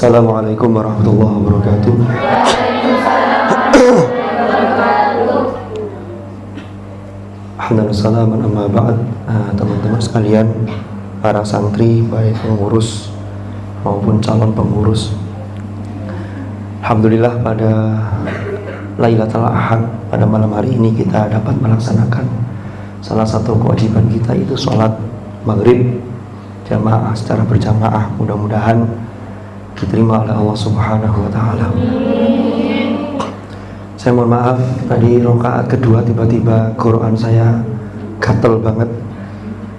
Assalamualaikum warahmatullahi wabarakatuh. Alhamdulillah, amma ba'd. Teman-teman sekalian, para santri, baik pengurus maupun calon pengurus, alhamdulillah pada Lailatul Ahad, pada malam hari ini kita dapat melaksanakan salah satu kewajiban kita, itu sholat maghrib jamaah secara berjamaah. Mudah-mudahan diterima oleh Allah Subhanahu wa Ta'ala. Saya mohon maaf, tadi rakaat kedua tiba-tiba Quran saya gatel banget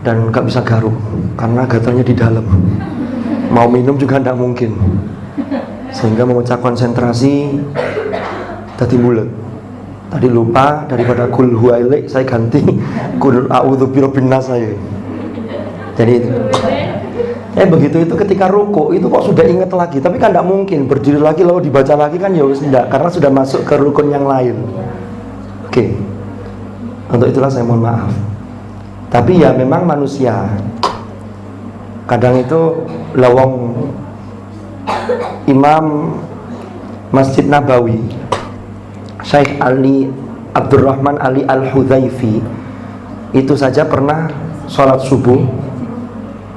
dan gak bisa garuk karena gatalnya di dalam. Mau minum juga tidak mungkin, sehingga memecah konsentrasi tadi mulut. Tadi lupa, daripada kul huwailek saya ganti kul a'udzu birabbin nas saya. Jadi begitu itu ketika ruku itu kok sudah ingat lagi, tapi kan tidak mungkin berdiri lagi lalu dibaca lagi kan, ya tidak, karena sudah masuk ke rukun yang lain. Oke. Untuk itulah saya mohon maaf. Tapi ya memang manusia kadang itu lawang. Imam Masjid Nabawi Syekh Ali Abdurrahman Ali Al-Hudhaifi itu saja pernah sholat subuh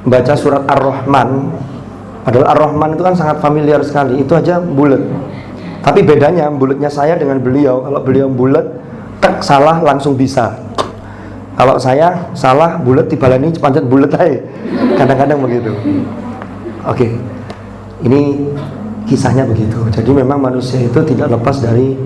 baca surat Ar-Rahman. Padahal Ar-Rahman itu kan sangat familiar sekali, itu aja bulat. Tapi bedanya bulatnya saya dengan beliau, kalau beliau bulat tek salah langsung bisa. Kalau saya salah bulat dibalani pancet bulat aja. Kadang-kadang begitu. Oke. Ini kisahnya begitu. Jadi memang manusia itu tidak lepas dari,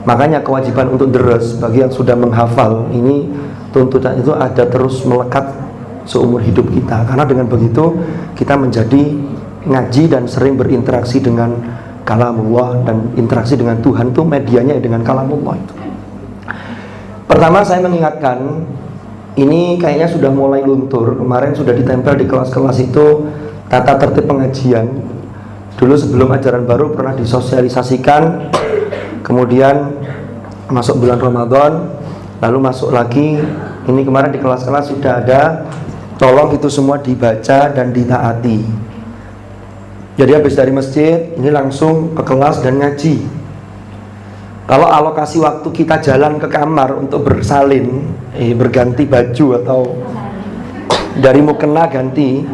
makanya kewajiban untuk deres bagi yang sudah menghafal ini, tuntutan itu ada terus melekat seumur hidup kita, karena dengan begitu kita menjadi ngaji dan sering berinteraksi dengan kalamullah, dan interaksi dengan Tuhan itu medianya dengan kalamullah itu. Pertama saya mengingatkan, ini kayaknya sudah mulai luntur. Kemarin sudah ditempel di kelas-kelas itu tata tertib pengajian. Dulu sebelum ajaran baru pernah disosialisasikan, kemudian masuk bulan Ramadan, lalu masuk lagi. Ini kemarin di kelas-kelas sudah ada. Tolong itu semua dibaca dan ditaati. Jadi habis dari masjid ini langsung ke kelas dan ngaji. Kalau alokasi waktu kita jalan ke kamar untuk bersalin, berganti baju atau dari mukena ganti,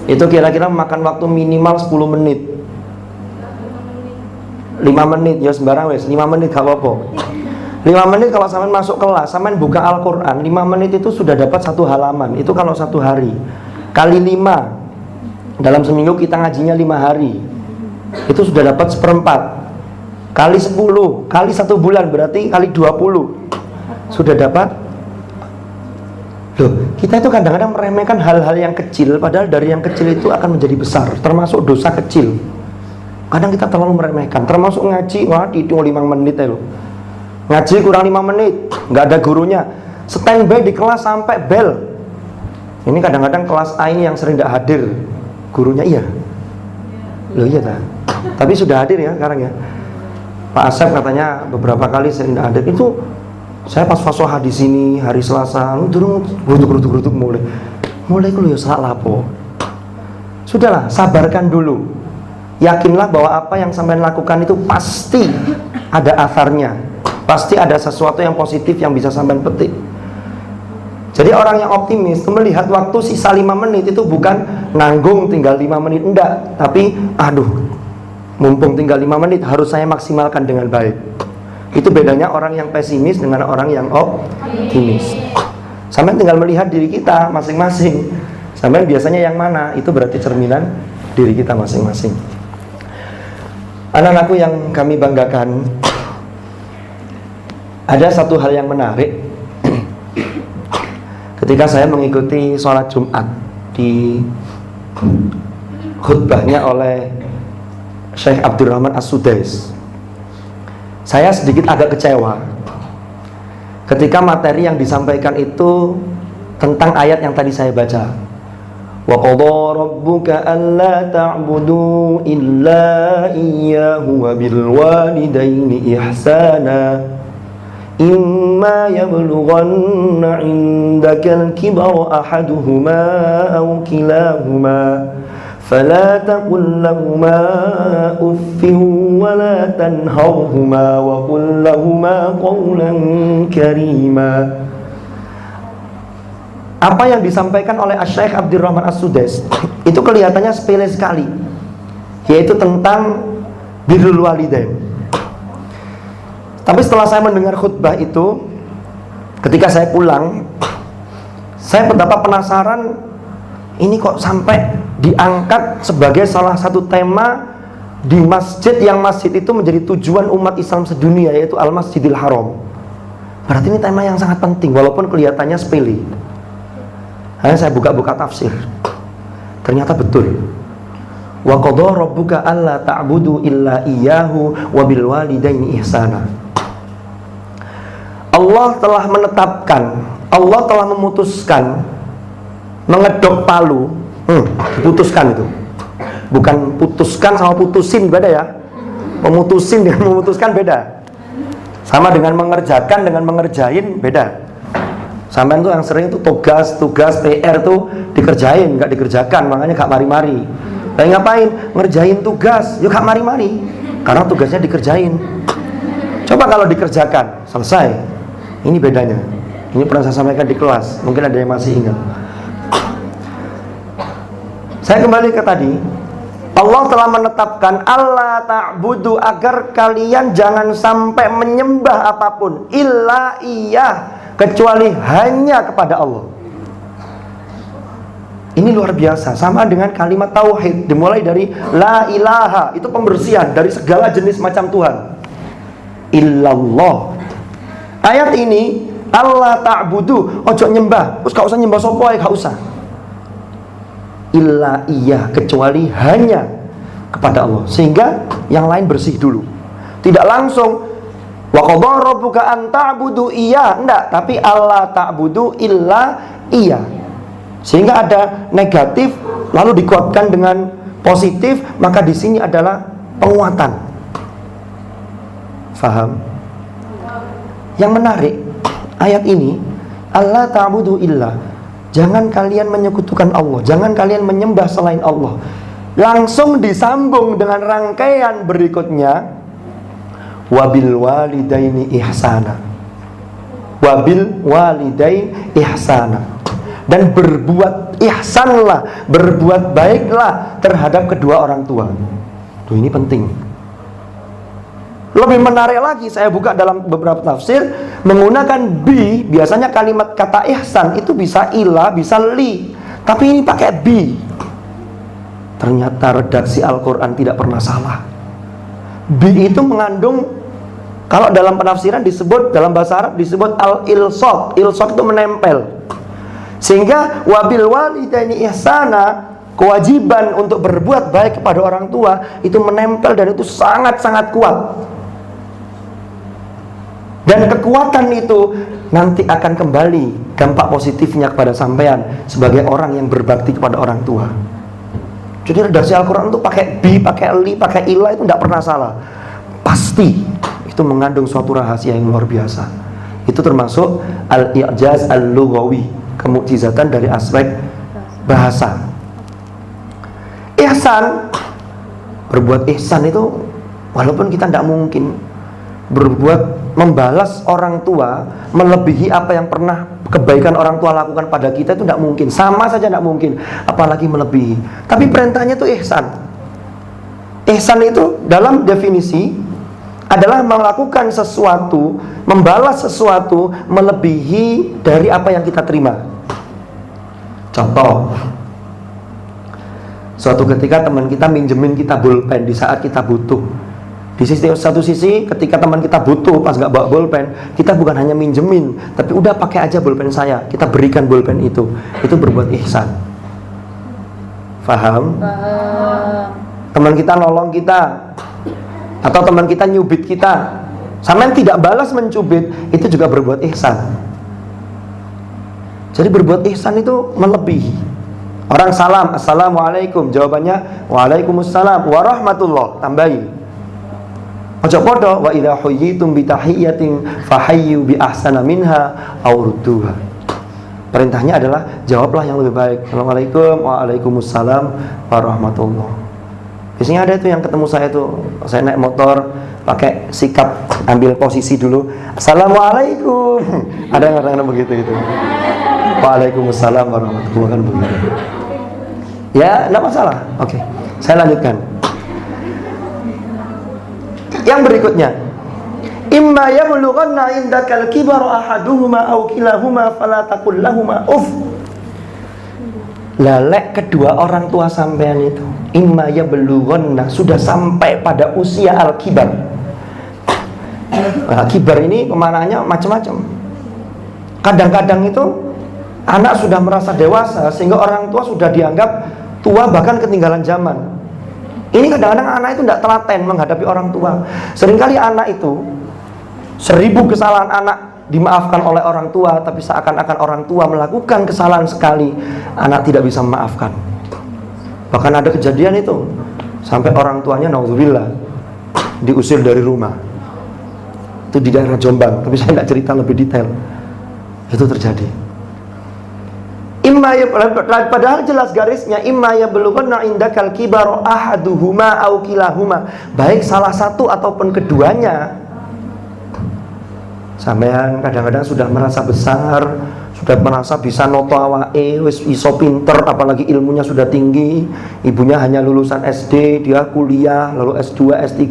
itu kira-kira memakan waktu minimal 10 menit. 5 menit ya sembarang wes, 5 menit gak apa-apa. 5 menit kalau sampean masuk kelas, sampean buka Al-Quran, 5 menit itu sudah dapat 1 halaman. Itu kalau 1 hari kali 5, dalam seminggu kita ngajinya 5 hari, itu sudah dapat 1/4. Kali 10, kali 1 bulan berarti kali 20, sudah dapat. Loh, kita itu kadang-kadang meremehkan hal-hal yang kecil, padahal dari yang kecil itu akan menjadi besar. Termasuk dosa kecil, kadang kita terlalu meremehkan. Termasuk ngaji, wah itu 5 menit ya loh. Ngaji kurang 5 menit, nggak ada gurunya, standby di kelas sampai bel. Ini kadang-kadang kelas A ini yang sering tidak hadir gurunya, iya. Loh iya tak? Tapi sudah hadir ya sekarang ya. Pak Asep katanya beberapa kali sering tidak hadir. Itu saya pas fasoha di sini hari Selasa, turun gerutuk mulai kulo ya salah po. Sudahlah, sabarkan dulu. Yakinlah bahwa apa yang sampean lakukan itu pasti ada asarnya. Pasti ada sesuatu yang positif yang bisa sampai petik. Jadi orang yang optimis melihat waktu sisa 5 menit itu bukan nanggung tinggal 5 menit, enggak. Tapi mumpung tinggal 5 menit harus saya maksimalkan dengan baik. Itu bedanya orang yang pesimis dengan orang yang optimis. Sampai tinggal melihat diri kita masing-masing. Sampai biasanya yang mana, itu berarti cerminan diri kita masing-masing. Anak-anakku yang kami banggakan, ada satu hal yang menarik. Ketika saya mengikuti sholat Jumat di khutbahnya oleh Syekh Abdurrahman As-Sudais, saya sedikit agak kecewa ketika materi yang disampaikan itu tentang ayat yang tadi saya baca. Wa qadha rabbuka alla ta'budu illa iyyahu wa bil walidaini ihsana imma yablughanna 'indaka al-kibara ahaduhuma aw kilahuma فلا تقل لهما أف ولا تنهرهما وقل لهما قولا كريما. Apa yang disampaikan oleh Asy-Syaikh Abdurrahman As-Sudais itu kelihatannya sepele sekali, yaitu tentang birrul walidain. Tapi setelah saya mendengar khutbah itu, ketika saya pulang, saya betapa penasaran, ini kok sampai diangkat sebagai salah satu tema di masjid, yang masjid itu menjadi tujuan umat Islam sedunia, yaitu Al-Masjidil Haram. Berarti ini tema yang sangat penting, walaupun kelihatannya sepele. Hanya saya buka-buka tafsir, ternyata betul. Wa qadha rabbuka alla ta'budu illa iyyahu wa bil walidaini ihsana. Allah telah menetapkan, Allah telah memutuskan, mengedok palu. Diputuskan itu, bukan putuskan sama putusin, beda ya. Memutusin dengan memutuskan beda. Sama dengan mengerjakan dengan mengerjain beda. Sampean tuh yang sering tuh tugas PR tuh dikerjain, nggak dikerjakan, makanya gak mari-mari. Kayak ngapain? Ngerjain tugas, yuk gak mari-mari, karena tugasnya dikerjain. Coba kalau dikerjakan, selesai. Ini bedanya. Ini pernah saya sampaikan di kelas, mungkin ada yang masih ingat. Saya kembali ke tadi, Allah telah menetapkan Allah ta'budu, agar kalian jangan sampai menyembah apapun illa iya, kecuali hanya kepada Allah. Ini luar biasa, sama dengan kalimat tauhid, dimulai dari la ilaha, itu pembersihan dari segala jenis macam Tuhan. Illallah. Ayat ini Allah ta'budu, ojo nyembah, terus gak usah nyembah sopo, gak usah. Illa iya, kecuali hanya kepada Allah, sehingga yang lain bersih dulu. Tidak langsung wa qadha rabbuka an ta'budu iya, enggak, tapi Allah ta'budu illa iya, sehingga ada negatif lalu dikuatkan dengan positif, maka di sini adalah penguatan. Faham? Yang menarik ayat ini, Allah ta'budu illa, jangan kalian menyekutukan Allah, jangan kalian menyembah selain Allah. Langsung disambung dengan rangkaian berikutnya, wabil walidaini ihsana, wabil walidain ihsana, dan berbuat ihsanlah, berbuat baiklah terhadap kedua orang tua. Tuh, ini penting. Lebih menarik lagi, saya buka dalam beberapa tafsir menggunakan bi. Biasanya kalimat kata ihsan itu bisa ila, bisa li, tapi ini pakai bi. Ternyata redaksi Al-Quran tidak pernah salah. Bi itu mengandung, kalau dalam penafsiran disebut, dalam bahasa Arab disebut al-ilsaq. Ilsaq itu menempel. Sehingga wabil walidaini ihsana, kewajiban untuk berbuat baik kepada orang tua itu menempel, dan itu sangat-sangat kuat. Dan kekuatan itu nanti akan kembali dampak positifnya kepada sampean sebagai orang yang berbakti kepada orang tua. Jadi redaksi Al-Quran itu pakai bi, pakai li, pakai ilah itu tidak pernah salah. Pasti itu mengandung suatu rahasia yang luar biasa. Itu termasuk al-i'jaz al-lughawi, kemukjizatan dari aspek bahasa. Ihsan, berbuat ihsan itu walaupun kita tidak mungkin berbuat, membalas orang tua melebihi apa yang pernah kebaikan orang tua lakukan pada kita, itu tidak mungkin, sama saja tidak mungkin, apalagi melebihi. Tapi perintahnya itu ihsan. Ihsan itu dalam definisi adalah melakukan sesuatu, membalas sesuatu melebihi dari apa yang kita terima. Contoh, suatu ketika teman kita minjemin kita bolpen di saat kita butuh. Di satu sisi ketika teman kita butuh pas nggak bawa bolpen, kita bukan hanya minjemin, tapi udah pakai aja bolpen saya, kita berikan bolpen itu berbuat ihsan. Faham? Teman kita nolong kita, atau teman kita nyubit kita, sampean tidak balas mencubit, itu juga berbuat ihsan. Jadi berbuat ihsan itu melebihi. Orang salam, assalamualaikum, jawabannya waalaikumsalam warahmatullah, tambahi. Ojo podo wa idza huyyitum bi tahiyyatin fahayyu bi ahsana minha aw rudduha. Perintahnya adalah jawablah yang lebih baik. Assalamualaikum, waalaikumsalam warahmatullah. Biasanya ada itu yang ketemu saya tuh, saya naik motor pakai sikap ambil posisi dulu. Assalamualaikum. Ada yang kadang-kadang begitu gitu. Waalaikumsalam warahmatullahi wabarakatuh, kan begitu. Ya, enggak masalah. Oke. Saya lanjutkan. Yang berikutnya, imma yablughanna indakal kibara ahaduhuma aw kilahuma fala taqul lahumā uff. Lalek kedua orang tua sampean itu, imma yablughanna, sudah sampai pada usia al-kibar. Nah, kibar ini pemaknaannya macam-macam. Kadang-kadang itu anak sudah merasa dewasa sehingga orang tua sudah dianggap tua, bahkan ketinggalan zaman. Ini kadang-kadang anak itu tidak telaten menghadapi orang tua. Seringkali anak itu 1000 kesalahan anak dimaafkan oleh orang tua, tapi seakan-akan orang tua melakukan kesalahan sekali, anak tidak bisa memaafkan. Bahkan ada kejadian itu sampai orang tuanya naudzubillah diusir dari rumah. Itu di daerah Jombang, tapi saya tidak cerita lebih detail. Itu terjadi. Padahal jelas garisnya, imma yablughanna indakal kibaru ahaduhuma aw kilahuma, baik salah satu ataupun keduanya. Sampean kadang-kadang sudah merasa besar, sudah merasa bisa noto awake, wis iso pinter, apalagi ilmunya sudah tinggi. Ibunya hanya lulusan SD, dia kuliah, lalu S2, S3.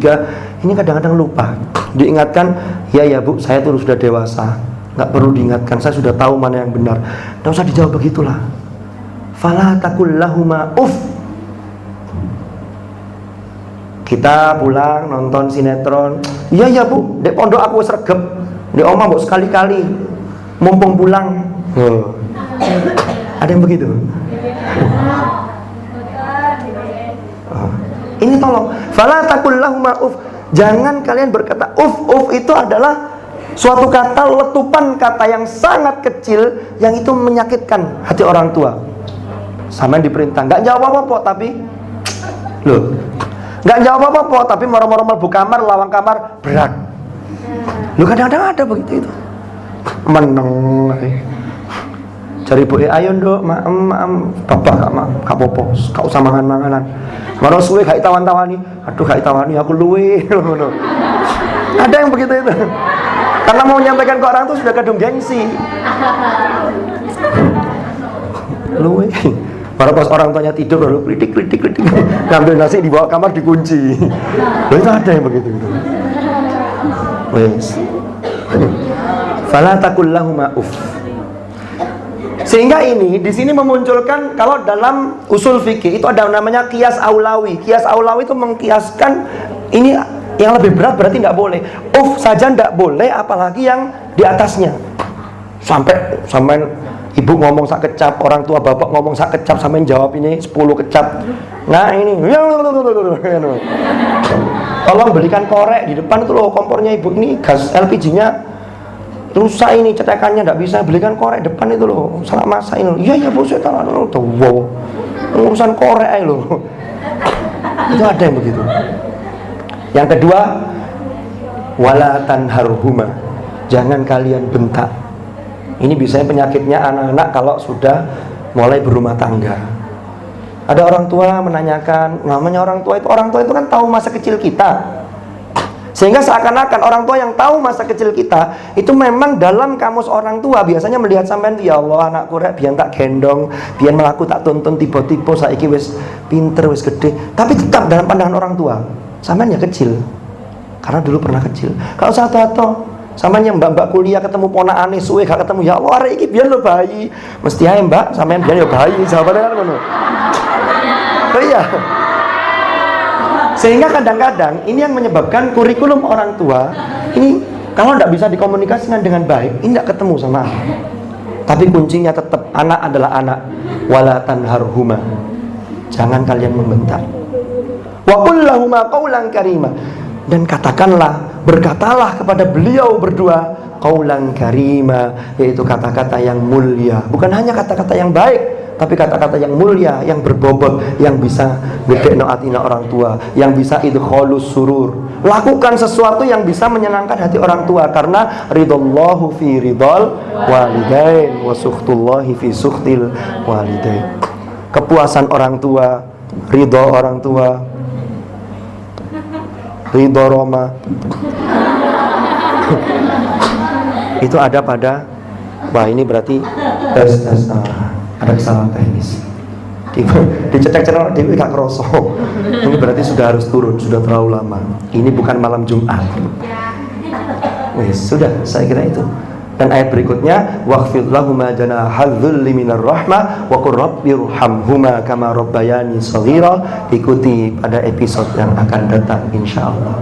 Ini kadang-kadang lupa. Diingatkan, ya Bu, saya tuh sudah dewasa. Nggak perlu diingatkan, saya sudah tahu mana yang benar. Nggak usah dijawab begitulah. Fala taqul lahumā uff. Kita pulang nonton sinetron. Iya Bu, dek pondok aku sregep. Dek oma mbok sekali-kali. Mumpung pulang. Ada yang begitu? Ini tolong. Fala taqul lahumā uff. Jangan kalian berkata uff itu adalah suatu kata letupan kata yang sangat kecil yang itu menyakitkan hati orang tua. Sama yang diperintah, nggak jawab apa-apa tapi nggak jawab apa-apa tapi moro-moro mlebu kamar, lawang kamar berat. Kadang-kadang ada begitu itu. Meneng. Cari bu, ayo nduk, maem, bapak gak popo, gak usah mangan-manganan. Maro suwe gak tawan-tawani, aduh gak tawani aku luwe. Ada yang begitu itu. Karena mau menyampaikan ke orang tuh sudah kadung gengsi. Luwe. Baru pas orang tuanya tidur lalu kritik. Ngambil nasi dibawa kamar dikunci. Itu ada yang begitu gitu. Wes. Fala taqul lahumā uff. Sehingga ini di sini memunculkan, kalau dalam usul fikih itu ada namanya qiyas aulawi. Qiyas aulawi itu mengkiaskan ini yang lebih berat berarti tidak boleh. Uff saja tidak boleh, apalagi yang di atasnya. Sampai ibu ngomong sak kecap, orang tua bapak ngomong sak kecap, sampai jawab ini 10 kecap. Nah ini, tolong belikan korek di depan itu loh, kompornya ibu ini gas LPG-nya rusak ini, cetekannya tidak bisa, belikan korek depan itu loh, salah masak ini. Iya Bu, saya tahu. Wow, urusan korek aja loh. Itu ada yang begitu. Yang kedua, wala tanharhuma, jangan kalian bentak. Ini biasanya penyakitnya anak-anak kalau sudah mulai berumah tangga. Ada orang tua menanyakan, namanya orang tua itu kan tahu masa kecil kita. Sehingga seakan-akan orang tua yang tahu masa kecil kita itu memang dalam kamus orang tua biasanya melihat sampean, ya Allah anakku rek biyen tak gendong, biyen melaku tak tuntun tiba-tiba saiki wis pinter wis gede. Tapi tetap dalam pandangan orang tua sampean ya kecil. Karena dulu pernah kecil. Kalau satu-satu sampean yang mbak kuliah ketemu ponakane suwe gak ketemu, ya Allah arek iki biyen lo bayi. Mesti ae mbak sampean biyen ya bayi, jawabane kan ngono. Oh iya. Sehingga kadang-kadang ini yang menyebabkan kurikulum orang tua ini kalau tidak bisa dikomunikasikan dengan baik, ini tidak ketemu sama anak. Tapi kuncinya tetap anak adalah anak. Wala tanharhuma, jangan kalian membentak. Wa qul lahumā qawlan karīma, dan katakanlah, berkatalah kepada beliau berdua qawlan karīma, yaitu kata-kata yang mulia. Bukan hanya kata-kata yang baik, tapi kata-kata yang mulia, yang berbobot, yang bisa gedekno atina orang tua, yang bisa idkhalus surur. Lakukan sesuatu yang bisa menyenangkan hati orang tua, karena ridallahu fi ridal walidain wa sukhtullahi fi sukhtil walidain. Kepuasan orang tua, ridho orang tua, ridho Roma itu ada pada, wah ini berarti ada kesalahan teknis. Dicecek-cecek dewi gak kroso. Ini berarti sudah harus turun, sudah terlalu lama. Ini bukan malam Jumat. Wes, sudah, saya kira itu. Dan ayat berikutnya, waghfir lahuma janahal dzulli minar rahmah wa qur rabbirhamhuma kama rabbayani shaghira. Ikuti pada episode yang akan datang insyaallah.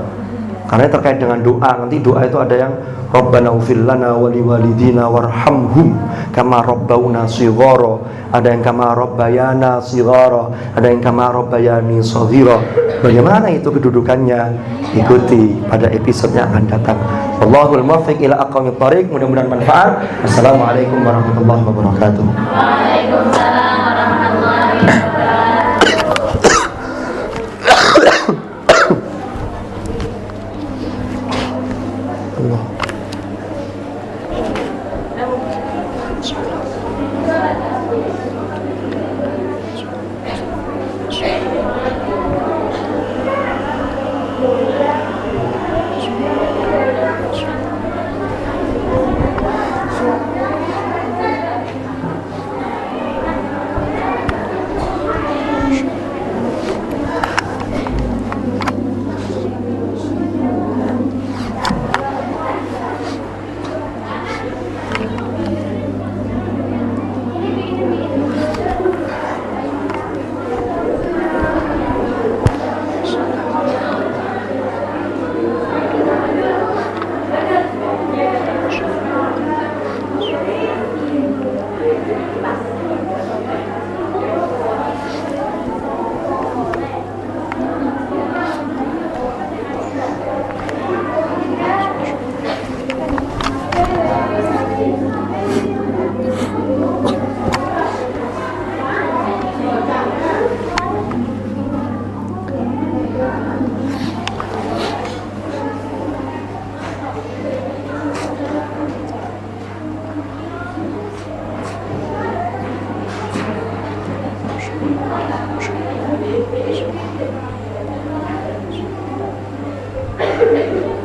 Karena terkait dengan doa, nanti doa itu ada yang Rabbana ighfir lana wa liwalidina warhamhum kama rabbauna shighara, ada yang kama rabbayana shighara, ada yang kama rabbayani shaghira. Bagaimana itu kedudukannya? Ikuti pada episode yang akan datang. Wallahul muwaffiq ila aqwamit thariq. Mudah-mudahan manfaat. Assalamualaikum warahmatullahi wabarakatuh. Waalaikumsalam warahmatullahi wabarakatuh. Allah. Thank you.